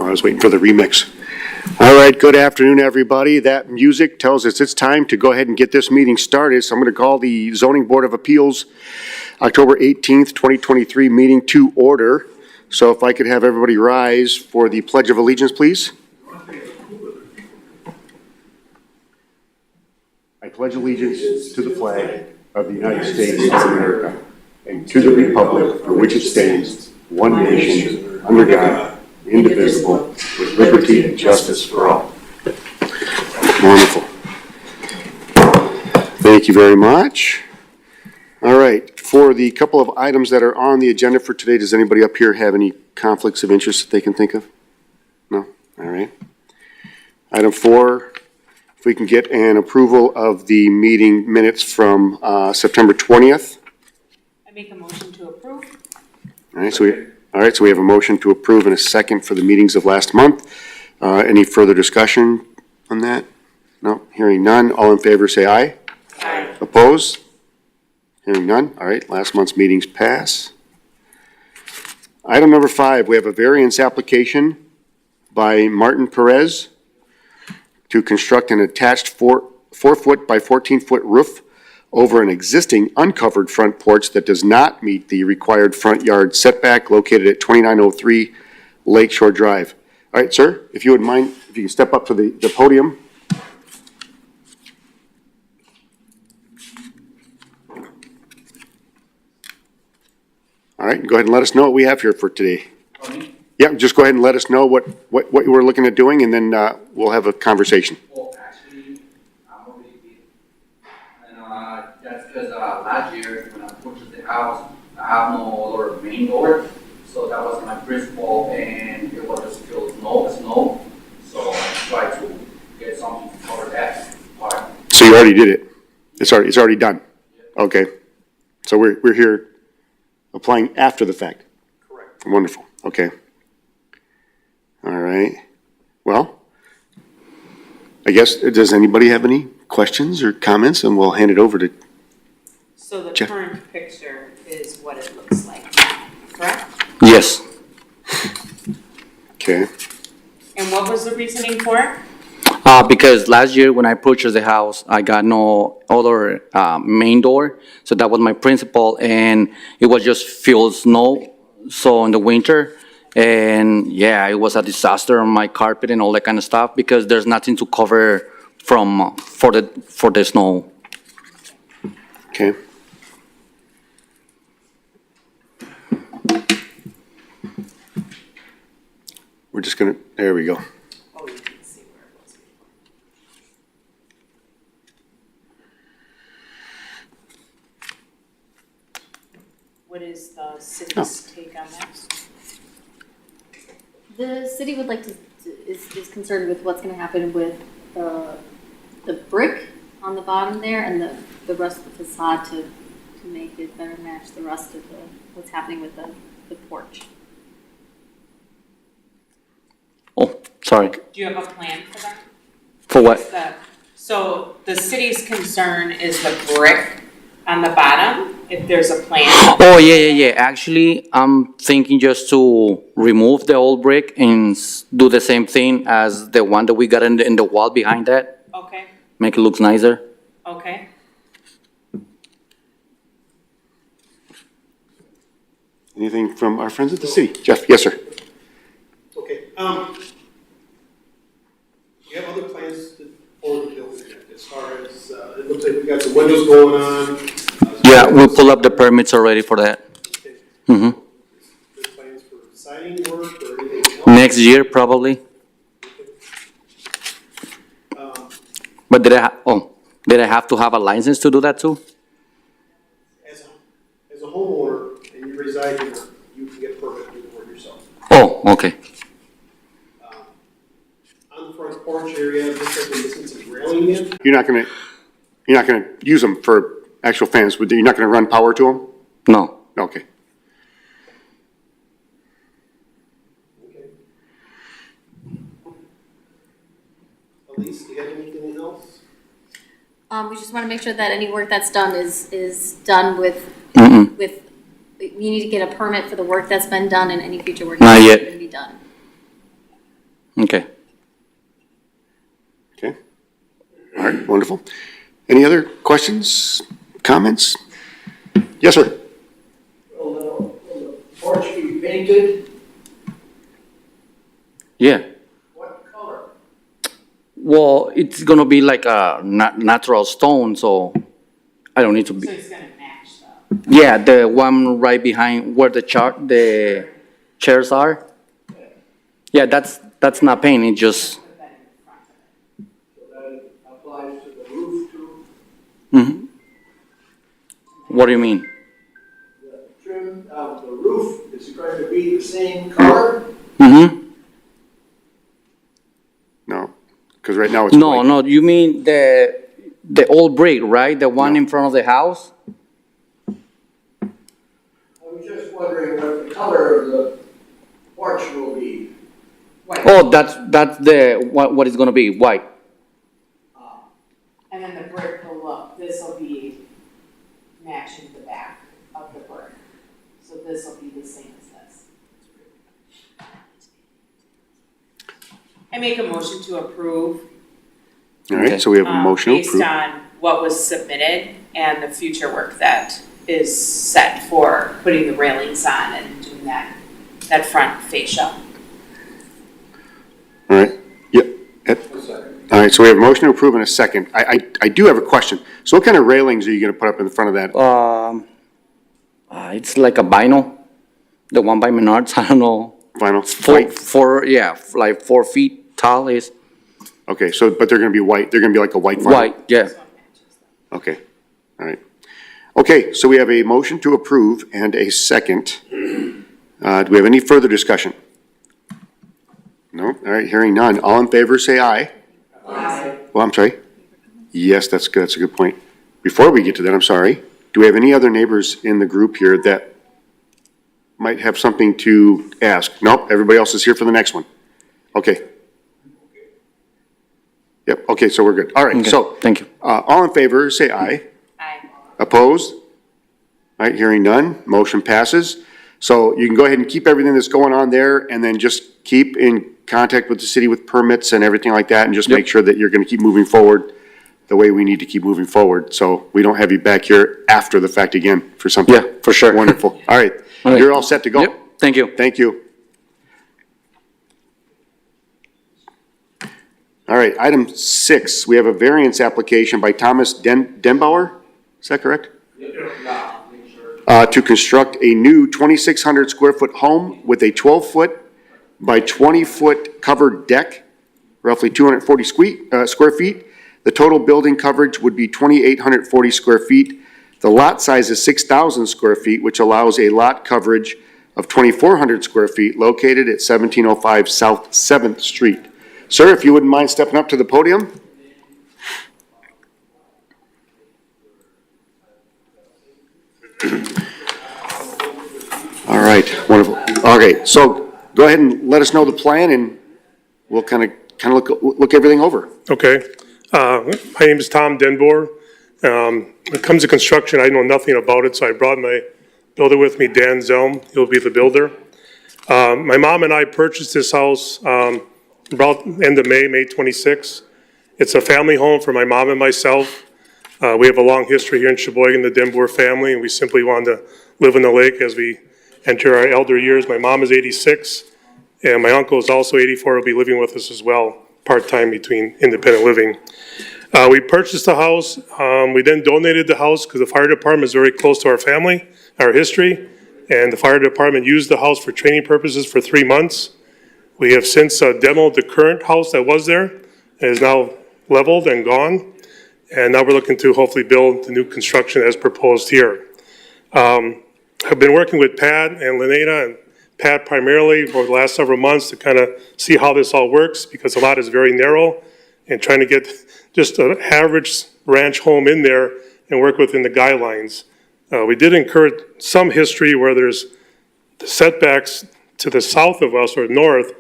I was waiting for the remix. All right, good afternoon, everybody. That music tells us it's time to go ahead and get this meeting started. So I'm going to call the Zoning Board of Appeals October 18th, 2023 meeting to order. So if I could have everybody rise for the Pledge of Allegiance, please. I pledge allegiance to the flag of the United States of America and to the republic for which it stands, one nation, under God, indivisible, with liberty and justice for all. Wonderful. Thank you very much. All right, for the couple of items that are on the agenda for today, does anybody up here have any conflicts of interest that they can think of? No? All right. Item 4, if we can get an approval of the meeting minutes from September 20th. I make a motion to approve. All right, so we have a motion to approve and a second for the meetings of last month. Any further discussion on that? No, hearing none. All in favor say aye. Aye. Opposed? Hearing none. All right, last month's meetings pass. Item number 5, we have a variance application by Martin Perez to construct an attached 4-foot by 14-foot roof over an existing uncovered front porch that does not meet the required front yard setback located at 2903 Lakeshore Drive. All right, sir, if you would mind, if you can step up to the podium. All right, go ahead and let us know what we have here for today. Yeah, just go ahead and let us know what you were looking at doing, and then we'll have a conversation. Well, actually, I'm already did. And that's because last year when I purchased the house, I have no other main door, so that was my principal, and it was just still snow. So I tried to get something to cover that part. So you already did it. It's already done. Yeah. Okay. So we're here applying after the fact. Correct. Wonderful. Okay. All right. Well, I guess, does anybody have any questions or comments? And we'll hand it over to So the Jeff. current picture is what it looks like, correct? Yes, Okay. And what was the reasoning for it? because last year when I purchased the house, I got no other main door, so that was my principal, and it was just filled snow, so in the winter, and yeah, it was a disaster on my carpet and all that kind of stuff, because there's nothing to cover for the snow. Okay. We're just gonna, there we go. Oh, you can see where it was before. What is the city's take on that? The city would like to, is concerned with what's gonna happen with the brick on the bottom there and the rest of the facade to make it better match the rest of what's happening with the porch. Oh, sorry, Do you have a plan for that? for what? So the city's concern is the brick on the bottom, if there's a plan. Oh, yeah. Actually, I'm thinking just to remove the old brick and do the same thing as the one that we got in the wall behind that. Okay, Make it look nicer. okay. Anything from our friends at the city? Jeff, yes, sir. Okay, you have other plans for the building as far as, it looks like we got some windows going on. Yeah, we pull up the permits already for that. Okay. Mm-hmm. There's plans for siding work or anything else? Next year, probably. Um, But did I have to have a license to do that too? As a homeowner and you reside here, you can get permit to do the work yourself. Oh, okay. On the front porch area, looks like we're missing some railing in. You're not gonna use them for actual fans, but you're not gonna run power to them? No. Okay. Okay. Elise, do you have anything else? We just wanna make sure that any work that's done is done with, you need to get a permit for the work that's been done and any future work Not that's yet. gonna be done. Okay. Okay. All right, wonderful. Any other questions, comments? Yes, sir. Will the porch be painted? Yeah. What color? Well, it's gonna be like a natural stone, so I don't need to be. So it's gonna match though. Yeah, the one right behind where the chairs are. Yeah, that's not paint. It just. Put that in the front of it. So that applies to the roof too? Mhm. What do you mean? The trim of the roof is going to be the same color? Mm-hmm. No, because right now it's No, white. no. You mean the old brick, right? The one No. in front of the house? I was just wondering what the color of the porch will be. White. Oh, that's the what it's gonna be white. And then the brick will look, this'll be matching the back of the brick. So this'll be the same as this. I make a motion to approve. All right, so we have a motion to Based approve. on what was submitted and the future work that is set for putting the railings on and doing that front fascia. All right, yep. All right, so we have a motion to approve in a second. I do have a question. So what kind of railings are you gonna put up in front of that? It's like a vinyl, the one by Menards. I don't know. Vinyl? Like 4 feet tall is Okay, so, but they're gonna be white, they're gonna be like a white vinyl? white. Yeah. Okay, all right. Okay, so we have a motion to approve and a second. Do we have any further discussion? No? All right, hearing none. All in favor, say aye. Aye. Well, I'm sorry. Yes, that's good, that's a good point. Before we get to that, I'm sorry, do we have any other neighbors in the group here that might have something to ask? Nope, everybody else is here for the next one. Okay. Yep, okay, so we're good. All right, Okay, so, thank you. all in favor, say aye. Aye. Opposed? All right, hearing none, motion passes. So you can go ahead and keep everything that's going on there, and then just keep in contact with the city with permits and everything like that, and just make sure that you're gonna keep moving forward the way we need to keep moving forward, so we don't have you back here after the fact again for something. Yeah, for sure. Wonderful. All right, All right. you're all set to go. Yep. Thank you. Thank you. All right, item 6, we have a variance application by Thomas Denbauer, is that correct? To construct a new 2,600 square foot home with a 12-foot by 20-foot covered deck, roughly 240 square feet. The total building coverage would be 2,840 square feet. The lot size is 6,000 square feet, which allows a lot coverage of 2,400 square feet located at 1705 South 7th Street. Sir, if you wouldn't mind stepping up to the podium? All right, wonderful. Okay, so go ahead and let us know the plan, and we'll kind of look everything over. Okay. My name is Tom Denbor. When it comes to construction, I know nothing about it, so I brought my builder with me, Dan Zelm. He'll be the builder. My mom and I purchased this house about end of May 26. It's a family home for my mom and myself. We have a long history here in Sheboygan, the Denbor family, and we simply wanted to live in the lake as we enter our elder years. My mom is 86, and my uncle is also 84. He'll be living with us as well, part-time between independent living. We purchased the house. We then donated the house because the fire department is very close to our family, our history, and the fire department used the house for training purposes for 3 months. We have since demoed the current house that was there. It is now leveled and gone, and now we're looking to hopefully build the new construction as proposed here. I've been working with Pat and Lenata, and Pat primarily for the last several months to kind of see how this all works, because the lot is very narrow, and trying to get just an average ranch home in there and work within the guidelines. We did incur some history where there's the setbacks to the south of us or north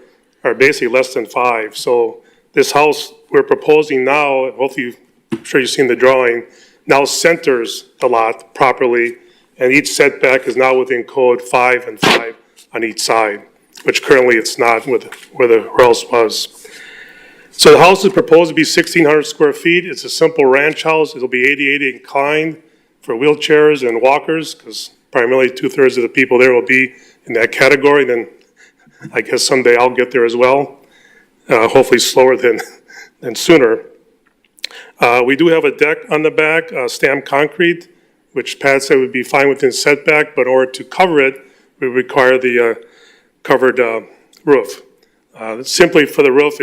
are basically less than 5. So this house we're proposing now, hopefully, I'm sure you've seen the drawing, now centers the lot properly, and each setback is now within code 5 and 5 on each side. which currently it's not with where the house was. So the house is proposed to be 1,600 square feet. It's a simple ranch house. It'll be 80/80 inclined for wheelchairs and walkers, because primarily 2/3 of the people there will be in that category. Then I guess someday I'll get there as well, hopefully slower than sooner. We do have a deck on the back, stamped concrete, which Pat said would be fine within setback, but in order to cover it, we require the covered roof. Simply for the roof,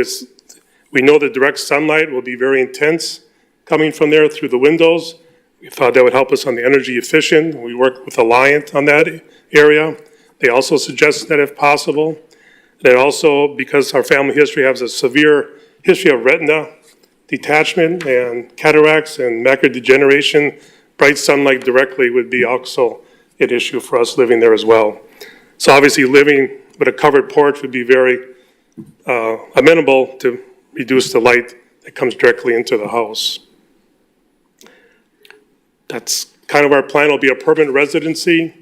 we know the direct sunlight will be very intense coming from there through the windows. We thought that would help us on the energy efficient. We worked with Alliant on that area. They also suggested that if possible. Then also, because our family history has a severe history of retina detachment and cataracts and macular degeneration, bright sunlight directly would be also an issue for us living there as well. So obviously living with a covered porch would be very amenable to reduce the light that comes directly into the house. That's kind of our plan. It'll be a permanent residency.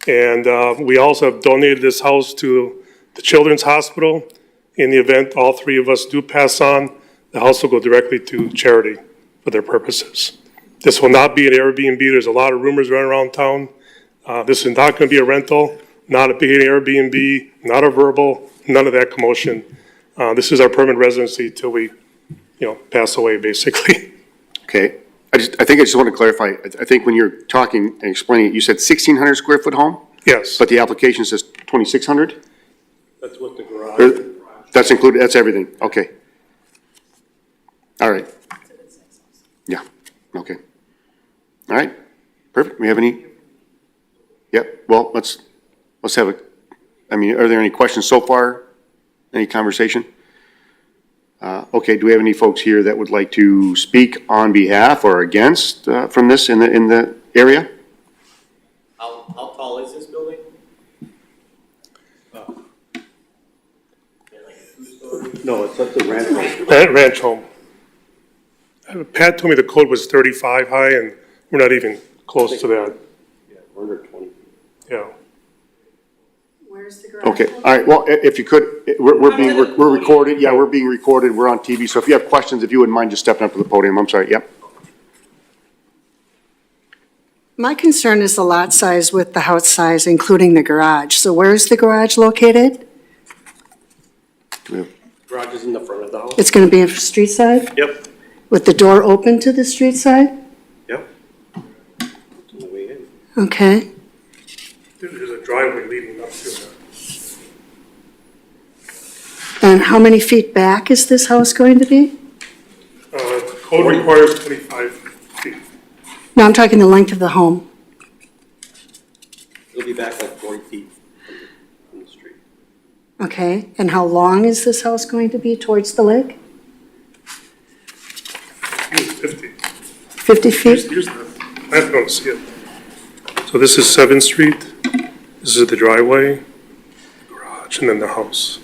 And we also have donated this house to the Children's Hospital. In the event all three of us do pass on, the house will go directly to charity for their purposes. This will not be an Airbnb. There's a lot of rumors running around town. This is not going to be a rental, not a big Airbnb, not a verbal, none of that commotion. This is our permanent residency till we, pass away, basically. Okay. I think I just want to clarify. I think when you're talking and explaining it, you said 1,600 square foot home, Yes, but the application says 2,600? that's what the garage. That's included, that's everything, okay. All right. Yeah, okay. All right, perfect. We have any? Yep, well, let's have are there any questions so far? Any conversation? Okay, do we have any folks here that would like to speak on behalf or against, from this in the area? How tall is this building? No, it's at the ranch house. Ranch home. Pat told me the code was 35 high, and we're not even close to that. Yeah, we're under 20. Yeah. Where's the garage? Okay, all right, well, if you could, we're recorded, yeah, we're being recorded, we're on TV, so if you have questions, if you wouldn't mind just stepping up to the podium, I'm sorry, yep. My concern is the lot size with the house size, including the garage. So where's the garage located? Garage is in the front of the house? It's going to be on the street side? Yep. With the door open to the street side? Yep. On the way in. Okay. There's a driveway leading up to it. And how many feet back is this house going to be? Code requires 25 feet. No, I'm talking the length of the home. It'll be back like 40 feet from the street. Okay. And how long is this house going to be towards the lake? 50. 50 feet? Here's I have to see it. So this is 7th Street. This is the driveway, garage, and then the house.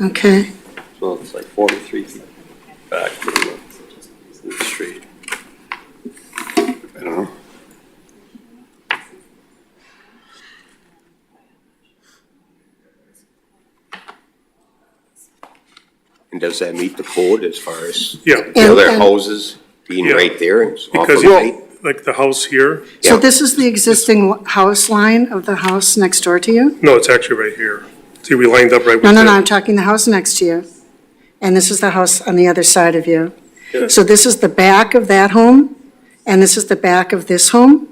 Okay. So it's like 43 feet back from the street. I don't know. And does that meet the code as far as Yeah, the other And- houses being Yeah. right there and it's off because, of light? like the house here, So Yeah. this is the existing house line of the house next door to you? no, it's actually right here. See, we lined up right with No, no, the- no, I'm talking the house next to you. And this is the house on the other side of you. Yeah. So this is the back of that home, and this is the back of this home?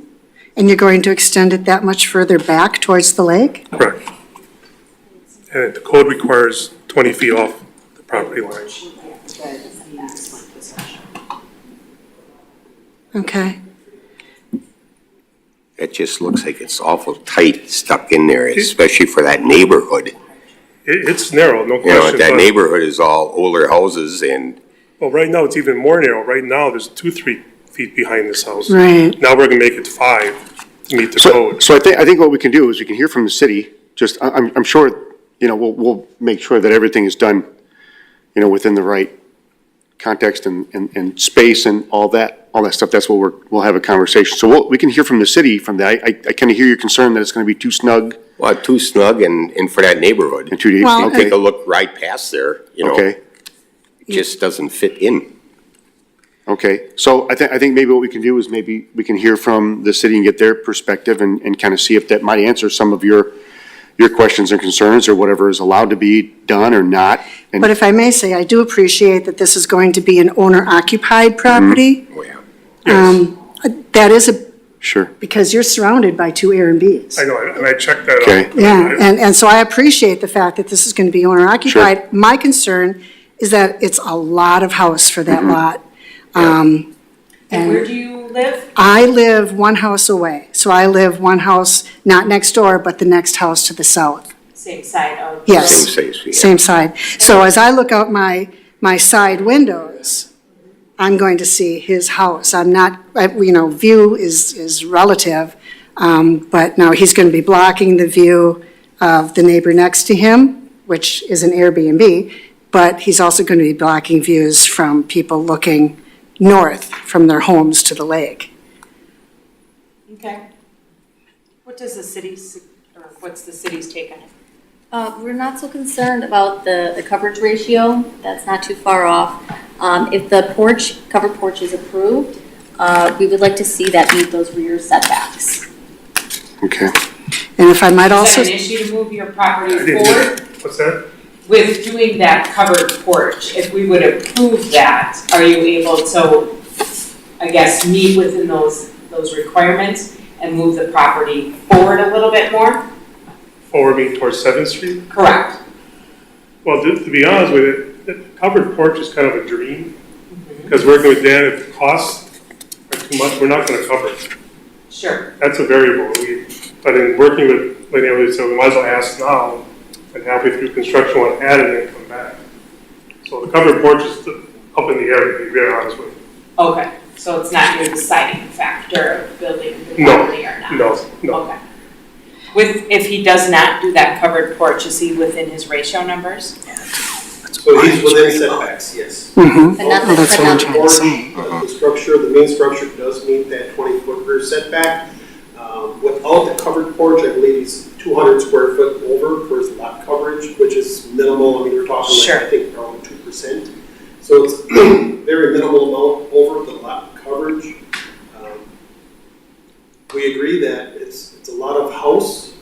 And you're going to extend it that much further back towards the lake? Correct. And the code requires 20 feet off the property line. Okay. It just looks like it's awful tight stuck in there, especially for that neighborhood. It's narrow, no You know, question. that but- neighborhood is all older houses and Well, right now, it's even more narrow. Right now, there's 3 feet behind this house. Right. Now we're gonna make it 5 to meet the So, code. so I think what we can do is we can hear from the city, just, I'm sure, we'll make sure that everything is done, within the right context and space and all that stuff, that's what we'll have a conversation. So we can hear from the city from that. I kind of hear your concern that it's going to be too snug Well, too snug and for that neighborhood. and too deep. Well, Okay, Take a look right past there, you know. okay, It just doesn't fit in. okay. So I think maybe what we can do is maybe we can hear from the city and get their perspective and kind of see if that might answer some of your questions and concerns or whatever is allowed to be done or not. And But if I may say, I do appreciate that this is going to be an owner-occupied property. Oh, yeah. Yes, That is sure, because you're surrounded by two Airbnbs. I know, and I checked that Okay. out. Yeah, and so I appreciate the fact that this is going to be owner-occupied. My concern is that it's a lot of house for that lot. And where do you live? I live one house away, so I live one house, not next door, but the next house to the south. Same side of? Yes. Same size, yeah. Same side. So as I look out my side windows, I'm going to see his house. I'm not, view is relative, but now he's going to be blocking the view of the neighbor next to him, which is an Airbnb, but he's also going to be blocking views from people looking north from their homes to the lake. Okay. What does the city's, or what's the city's take on it? We're not so concerned about the coverage ratio. That's not too far off. If the covered porch is approved, we would like to see that meet those rear setbacks. okay. And if I might also. Is that an issue to move your property I didn't forward? get- What's that? With doing that covered porch, if we would approve that, are you able to, I guess, meet within those requirements and move the property forward a little bit more? Forward me towards 7th Street? Correct. Well, to be honest with you, the covered porch is kind of a dream, because working with Dan, if the costs are too much, we're not gonna cover it. Sure. That's a variable. But in working with Lady, so we might as well ask now, and halfway through construction, want to add it and then come back. So the covered porch is up in the air, to be very honest with you. Okay, so it's not your deciding factor of building the No, property or not? no. Okay. If he does not do that covered porch, is he within his ratio numbers? So he's within setbacks, yes. Mhm. But not Well, that's what I'm the, trying to say. The structure, the main structure does meet that 20-foot rear setback. Without the covered porch, I believe he's 200 square foot over for his lot coverage, which is minimal. I mean, we're talking Sure. like, I think around 2%. So it's very minimal amount over the lot coverage. We agree that it's a lot of house,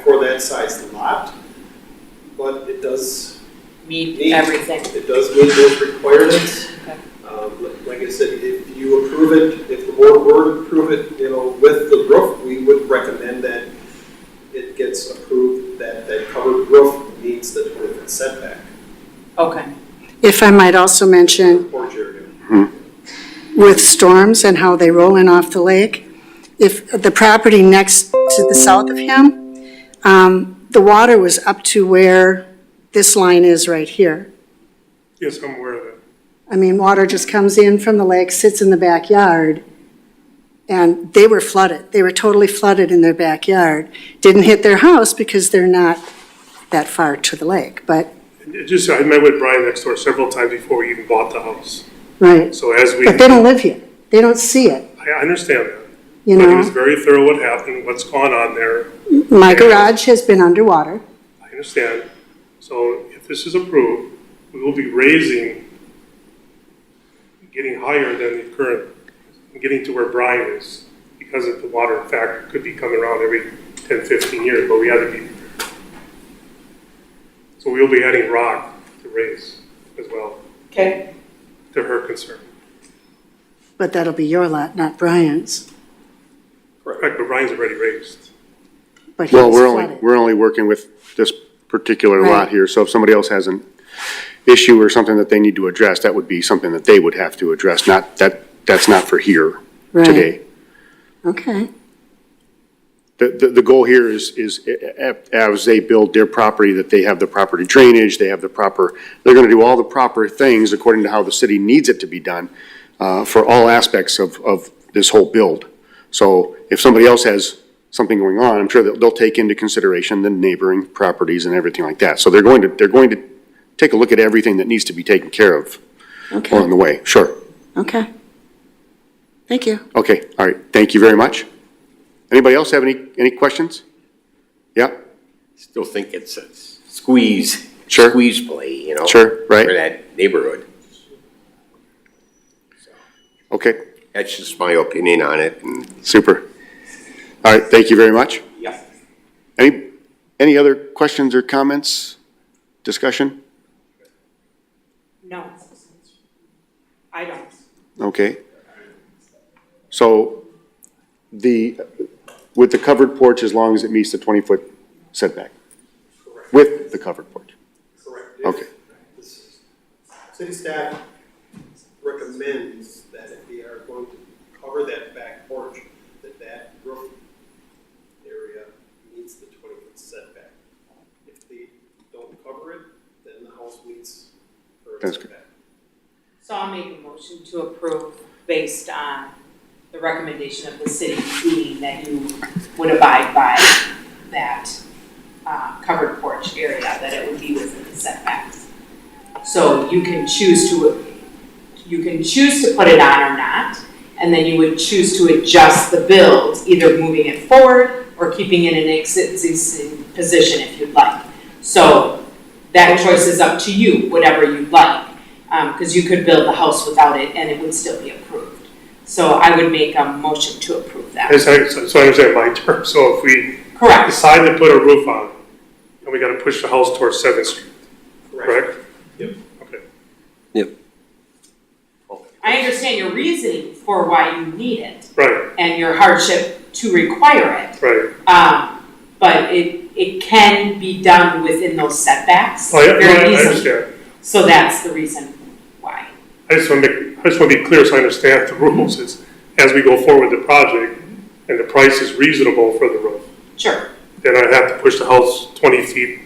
for that size lot, but it does Meet meet everything? It does meet those requirements. Okay. Like I said, if you approve it, if the board were to approve it, with the roof, we would recommend that it gets approved, that covered roof meets the 20-foot setback. Okay. If I might also mention, Porch area. with storms and how they roll in off the lake, if the property next to the south of him, the water was up to where this line is right here. Yes, I'm aware of that. I mean, water just comes in from the lake, sits in the backyard, and they were flooded. They were totally flooded in their backyard. Didn't hit their house because they're not that far to the lake, but, I met with Brian next door several times before we even bought the house. right. So as we, But they don't live here. They don't see it, I understand that. you But he was know? very thorough what happened, what's gone on there. My garage has been underwater. I understand. So if this is approved, we will be raising, getting higher than the current, getting to where Brian is, because of the water factor could be coming around every 10, 15 years, but we have to be prepared. So we'll be adding rock to raise as well, Okay. to her concern. But that'll be your lot, not Brian's. Correct, but Brian's already raised. But he Well, was we're flooded. only working with this particular Right. lot here, so if somebody else has an issue or something that they need to address, that would be something that they would have to address, that's not for here Right. today. Okay. The goal here is as they build their property, that they have the proper drainage, they're gonna do all the proper things according to how the city needs it to be done, for all aspects of this whole build. So if somebody else has something going on, I'm sure that they'll take into consideration the neighboring properties and everything like that. So they're going to take a look at everything that needs to be taken care of. Okay, along the way, sure. okay. Thank you. Okay, all right, thank you very much. Anybody else have any questions? Yeah, Still think it's a squeeze Sure. play, you know? Sure, right. For that neighborhood. okay, That's just my opinion on it, and super. All right, thank you very much. yeah. Any other questions or comments, discussion? No. I don't. Okay. So with the covered porch, as long as it meets the 20-foot setback? Correct. With the covered porch? Correct. Okay. City staff recommends that if they are going to cover that back porch, that roof area meets the 20-foot setback. If they don't cover it, then the house meets for a That's good. setback. So I'll make a motion to approve based on the recommendation of the city being that you would abide by that covered porch area, that it would be within the setbacks. So you can choose to put it on or not, and then you would choose to adjust the build, either moving it forward or keeping it in an existing position if you'd like. So that choice is up to you, whatever you'd like, because you could build the house without it and it would still be approved. So I would make a motion to approve that. So I understand my term, so if we Correct. decide to put a roof on, and we gotta push the house towards 7th Street, correct? Yep. Okay. I understand your reasoning for why you need it Right, and your hardship to require it. right. But it can be done within those setbacks Oh, yeah, very no, I easily. understand. So that's the reason why. I just want to be clear so I understand the rules is, as we go forward with the project, and the price is reasonable for the roof, Sure. then I have to push the house 20 feet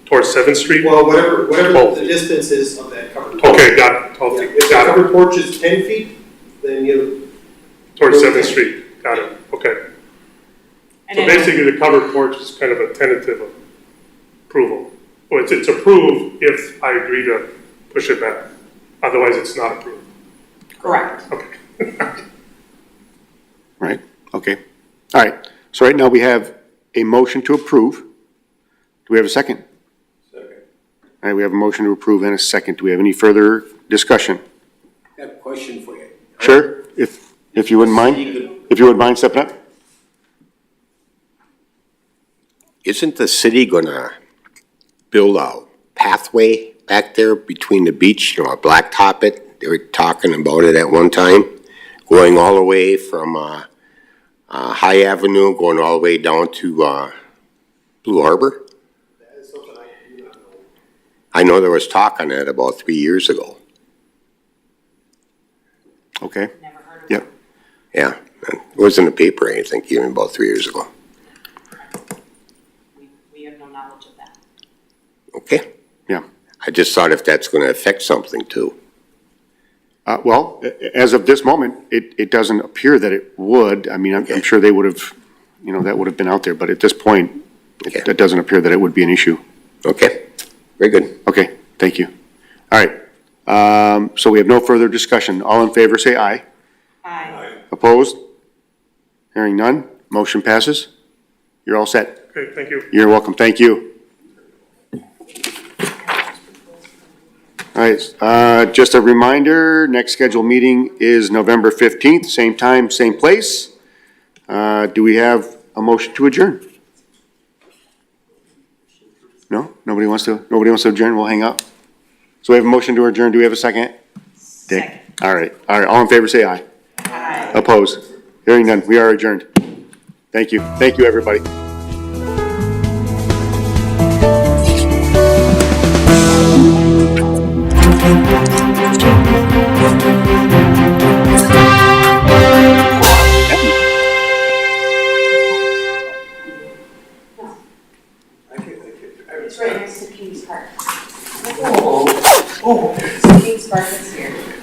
towards 7th Street? Well, whatever 12 the feet. distance is of that covered porch. Okay, got it, 12 Yeah, feet, if the got it, covered porch is 10 feet, then you, towards 7th Street, got it, okay. And So then- basically, the covered porch is kind of a tentative approval. Well, it's approved if I agree to push it back, otherwise it's not approved. Correct. Okay. Right, okay. All right, so right now we have a motion to approve. Do we have a second? Second. All right, we have a motion to approve and a second. Do we have any further discussion? Got a question for you. Sure, if you wouldn't mind, if you wouldn't mind stepping up? Isn't the city gonna build a pathway back there between the beach, you know, blacktop it? They were talking about it at one time, going all the way from, High Avenue, going all the way down to, Blue Harbor? that is something I do not know. I know there was talk on that about 3 years ago. Okay, Never heard of yep. Yeah, it was in the paper, I think, even about 3 years ago. We have no knowledge of that. Okay? Yeah. I just thought if that's gonna affect something too. Well, as of this moment, it doesn't appear that it would. I mean, I'm sure they would have, you know, that would have been out there, but at this point, Okay. it doesn't appear that it would be an issue. Okay, very good. Okay, thank you. All right, so we have no further discussion. All in favor, say aye. Aye. Opposed? Hearing none, motion passes. You're all set. Okay, thank you. You're welcome, thank you. All right, just a reminder, next scheduled meeting is November 15th, same time, same place. Do we have a motion to adjourn? No? Nobody wants to adjourn? We'll hang up. So we have a motion to adjourn. Do we have a second? Dick? Second. All right, all in favor, say aye. Aye. Opposed? Hearing none, we are adjourned. Thank you, everybody. It's right next to King's Park. Oh. King's Park is